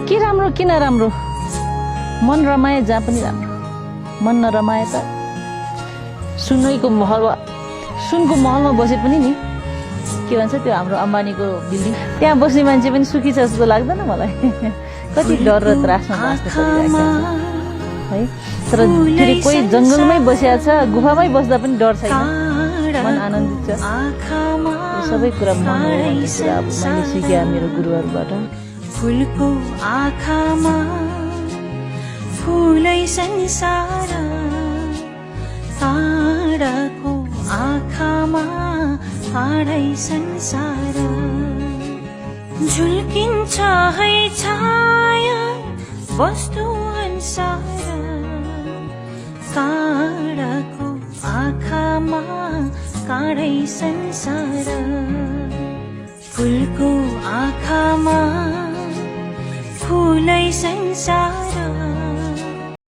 के राम्रो किन राम्रो मन रमाए जहाँ पनि राम्रो मन नरमाए त सुनको महलमा बसे पनि नि के भन्छ त्यो हाम्रो अम्बानीको बिल्डिङ त्यहाँ बस्ने मान्छे पनि सुखी छ जस्तो लाग्दैन मलाई कति डर र त्रासमा बाँच्नु परिरहेको छ है तर फेरि कोही जङ्गलमै बसेको छ गुफामै बस्दा पनि डर छैन मन आनन्दित छ सबै कुरा मन हो भन्ने कुरा अब मैले सिकेँ मेरो गुरुहरूबाट फुलको आँखामा फुलै संसार ताराको आँखामा तारै संसार झुल्किन्छ है छाया वस्तु अनुसार काँडाको आँखामा काँडै संसार फुलको आँखामा फुलै संसार